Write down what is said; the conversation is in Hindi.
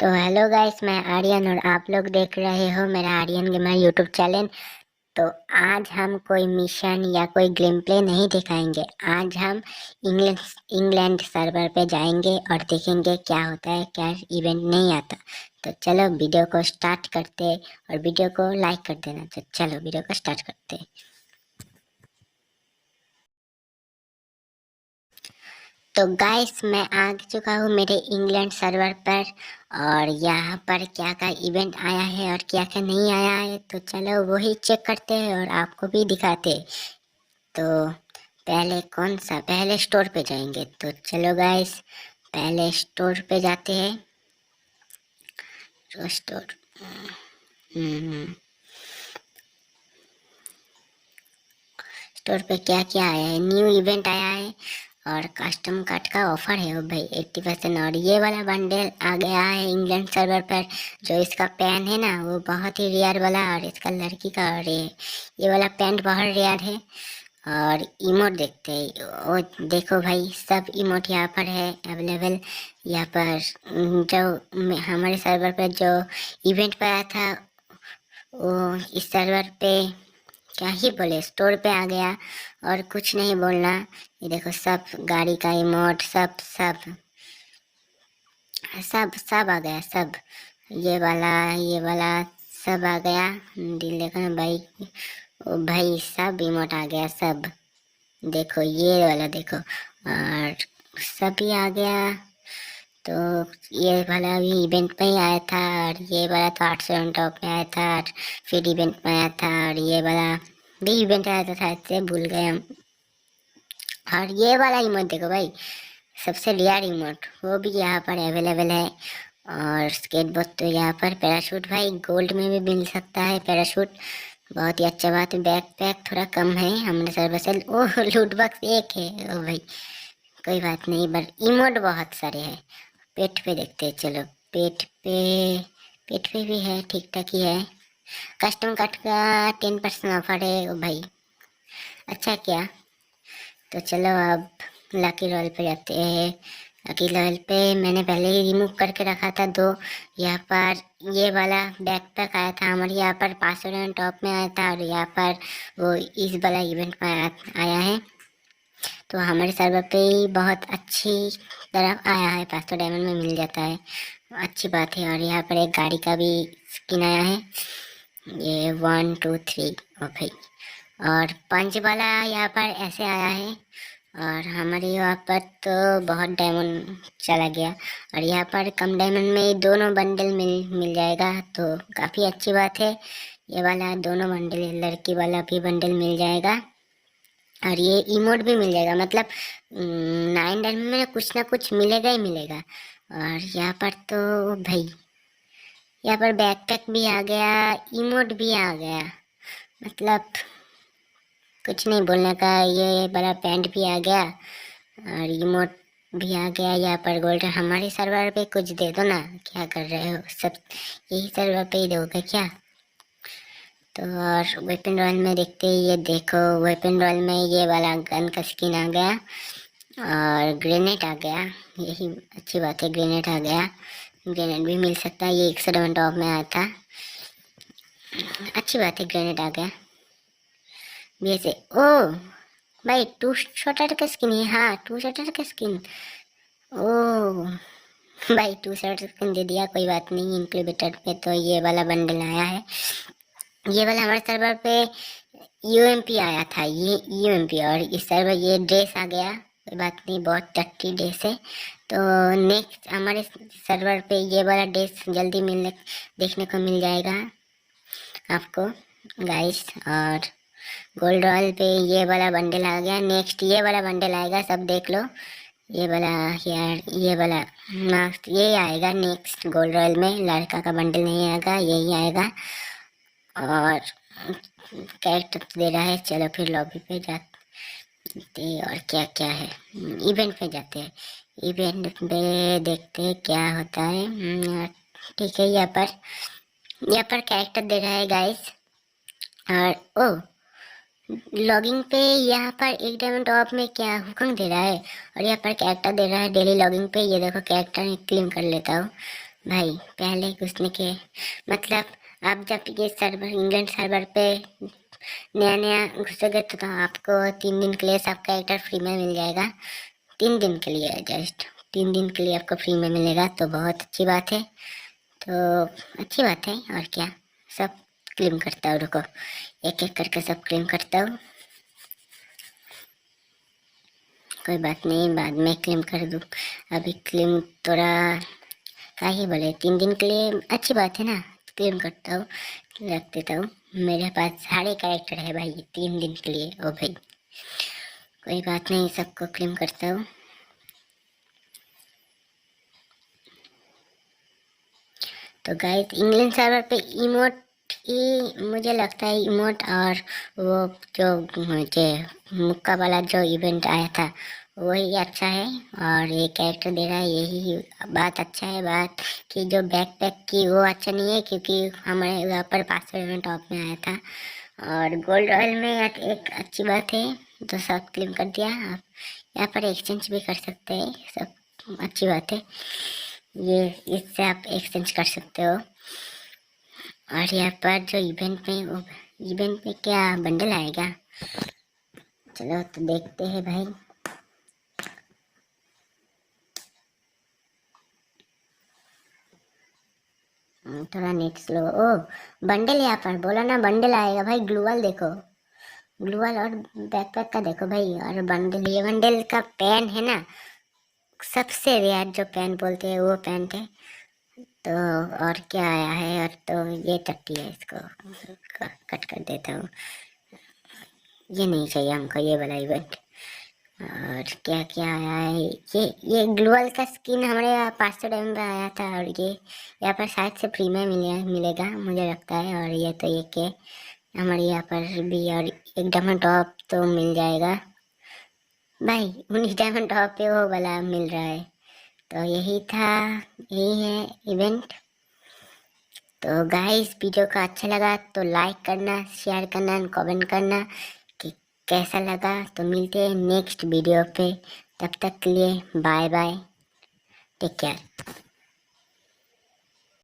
तो हेलो गाइस, मैं आर्यन और आप लोग देख रहे हो मेरा आर्यन गेमर यूट्यूब चैनल। तो आज हम कोई मिशन या कोई गेम प्ले नहीं दिखाएंगे। आज हम इंग्लैंड इंग्लैंड सर्वर पे जाएंगे और देखेंगे क्या होता है, क्या इवेंट नहीं आता। तो चलो वीडियो को स्टार्ट करते हैं और वीडियो को लाइक कर देना। तो चलो वीडियो को स्टार्ट करते हैं। तो गाइस, मैं आ चुका हूँ मेरे इंग्लैंड सर्वर पर और यहाँ पर क्या क्या इवेंट आया है और क्या क्या नहीं आया है। तो चलो वही चेक करते हैं और आपको भी दिखाते हैं। तो पहले स्टोर पे जाएंगे। तो चलो गाइस, पहले स्टोर पे जाते हैं। तो स्टोर स्टोर पे क्या क्या आया है, न्यू इवेंट आया है और कस्टम कार्ड का ऑफर है ओ भाई 80%। और ये वाला बंडल आ गया है इंग्लैंड सर्वर पर। जो इसका पैन है ना, वो बहुत ही रेयर वाला, और इसका लड़की का, और ये वाला पैंट बहुत रेयर है। और इमोट देखते हैं, वो देखो भाई, सब इमोट यहाँ पर है अवेलेबल। यहाँ पर जो हमारे सर्वर पर जो इवेंट पे आया था, वो इस सर्वर पे क्या ही बोले, स्टोर पे आ गया। और कुछ नहीं बोलना। ये देखो, सब गाड़ी का इमोट, सब सब सब सब आ गया, सब। ये वाला सब आ गया। दिल देखो ना भाई, ओ भाई, सब इमोट आ गया सब। देखो ये वाला देखो, और सब ही आ गया। तो ये वाला भी इवेंट में ही आया था, और ये वाला तो 800 टॉप में आया था, और फिर इवेंट में आया था, और ये वाला भी इवेंट आया था, शायद से भूल गए हम। और ये वाला इमोट देखो भाई, सबसे रेयर इमोट, वो भी यहाँ पर अवेलेबल है। और स्केटबोर्ड तो यहाँ पर, पैराशूट भाई गोल्ड में भी मिल सकता है पैराशूट, बहुत ही अच्छा बात है। बैक पैक थोड़ा कम है हमारे सर्वर से। ओह, लूट बॉक्स एक है ओ भाई, कोई बात नहीं, बट इमोट बहुत सारे हैं। पेट पे देखते हैं, चलो। पेट पे पेट पे भी है, ठीक ठाक ही है। कस्टम कट का 10% ऑफर है ओ भाई, अच्छा क्या। तो चलो अब लकी रॉयल पे जाते हैं। लकी रॉयल पे मैंने पहले ही रिमूव करके रखा था दो। यहाँ पर ये वाला बैकपैक आया था हमारे यहाँ पर, 500 डायमंड टॉप में आया था, और यहाँ पर वो इस वाला इवेंट में आया है। तो हमारे सर्वर पे ही बहुत अच्छी तरह आया है, 500 डायमंड में मिल जाता है, अच्छी बात है। और यहाँ पर एक गाड़ी का भी स्किन आया है, ये 1 2 3 ओ भाई। और पंच वाला यहाँ पर ऐसे आया है। और हमारे यहाँ पर तो बहुत डायमंड चला गया, और यहाँ पर कम डायमंड में दोनों बंडल मिल जाएगा, तो काफ़ी अच्छी बात है। ये वाला दोनों बंडल, लड़की वाला भी बंडल मिल जाएगा, और ये इमोट भी मिल जाएगा। मतलब 9 डायमंड में कुछ ना कुछ मिलेगा ही मिलेगा। और यहाँ पर तो भाई, यहाँ पर बैकपैक भी आ गया, इमोट भी आ गया, मतलब कुछ नहीं बोलने का। ये बड़ा पैंट भी आ गया और इमोट भी आ गया। यहाँ पर गोल्डन, हमारे सर्वर पे कुछ दे दो ना, क्या कर रहे हो सब, यही सर्वर पे ही दोगे क्या। तो और वेपन रॉयल में देखते हैं, ये देखो वेपन रॉयल में ये वाला गन का स्किन आ गया, और ग्रेनेड आ गया, यही अच्छी बात है, ग्रेनेड आ गया। ग्रेनेड भी मिल सकता है, ये 100 टॉप में आया था, अच्छी बात है, ग्रेनेड आ गया। वैसे ओ भाई, टू शॉटर का स्किन है, हाँ टू शॉटर का स्किन। ओ भाई, टू शॉटर स्किन दे दिया, कोई बात नहीं। इंक्यूबेटर पे तो ये वाला बंडल आया है, ये वाला हमारे सर्वर पे यूएमपी आया था, ये यूएमपी। और इस सर्वर ये ड्रेस आ गया, कोई बात नहीं, बहुत टट्टी ड्रेस है। तो नेक्स्ट हमारे सर्वर पे ये वाला ड्रेस जल्दी देखने को मिल जाएगा आपको गाइस। और गोल्ड रॉयल पे ये वाला बंडल आ गया, नेक्स्ट ये वाला बंडल आएगा, सब देख लो। ये वाला यार, ये वाला मास्क ये आएगा नेक्स्ट गोल्ड रॉयल में, लड़का का बंडल नहीं आएगा, यही आएगा। और कैरेक्टर दे रहा है, चलो फिर लॉबी पे जाते और क्या क्या है, इवेंट पे जाते हैं। इवेंट पे देखते हैं क्या होता है। ठीक है, यहाँ पर कैरेक्टर दे रहा है गाइस। और ओ लॉगिंग पे यहाँ पर 1 डायमंड टॉप में क्या हुक्म दे रहा है, और यहाँ पर कैरेक्टर दे रहा है डेली लॉगिंग पे। ये देखो कैरेक्टर क्लेम कर लेता हूँ, भाई पहले घुसने के मतलब आप जब ये सर्वर इंग्लैंड सर्वर पे नया नया घुसोगे तो आपको 3 दिन के लिए सब कैरेक्टर फ्री में मिल जाएगा। 3 दिन के लिए, जस्ट 3 दिन के लिए आपको फ्री में मिलेगा, तो बहुत अच्छी बात है। तो अच्छी बात है, और क्या। सब क्लेम करता हूँ, रुको एक एक करके सब क्लेम करता हूँ। कोई बात नहीं, बाद में क्लेम कर दूँ, अभी क्लेम थोड़ा क्या ही बोले, 3 दिन के लिए अच्छी बात है ना। क्लेम करता हूँ, रख देता हूँ। मेरे पास सारे कैरेक्टर है भाई 3 दिन के लिए। ओ भाई कोई बात नहीं, सबको क्लेम करता हूँ। तो गाइस इंग्लैंड सर्वर पे इमोट ही मुझे लगता है, इमोट और वो जो मुझे मुक्का वाला जो इवेंट आया था वही अच्छा है, और ये कैरेक्टर दे रहा है यही बात अच्छा है। बात कि जो बैकपैक की वो अच्छा नहीं है, क्योंकि हमारे यहाँ पर 500 टॉप में आया था, और गोल्ड रॉयल में एक अच्छी बात है। तो सब क्लेम कर दिया। आप यहाँ पर एक्सचेंज भी कर सकते हैं, सब अच्छी बात है। ये इससे आप एक्सचेंज कर सकते हो। और यहाँ पर जो इवेंट में क्या बंडल आएगा, चलो तो देखते हैं भाई। थोड़ा नेट स्लो। ओ बंडल, यहाँ पर बोला ना बंडल आएगा भाई। ग्लूवल देखो, ग्लूवल और बैकपैक का देखो भाई, और बंडल, ये बंडल का पेन है ना, सबसे रेयर जो पेन बोलते हैं वो पेन है। तो और क्या आया है, और तो ये टट्टी है, इसको कट कर देता हूँ। ये नहीं चाहिए हमको, ये वाला इवेंट। और क्या क्या आया है, ये ग्लोअल का स्किन हमारे यहाँ 500 डायमंड में आया था, और ये यहाँ पर शायद से फ्री में मिलेगा मुझे लगता है। और ये तो ये के हमारे यहाँ पर भी, और एक डायमंड टॉप तो मिल जाएगा भाई। 19 डायमंड टॉप पे वो वाला मिल रहा है। तो यही था, यही है इवेंट। तो गाइस वीडियो का अच्छा लगा तो लाइक करना, शेयर करना, कमेंट करना कि कैसा लगा। तो मिलते हैं नेक्स्ट वीडियो पे, तब तक के लिए बाय बाय, टेक केयर।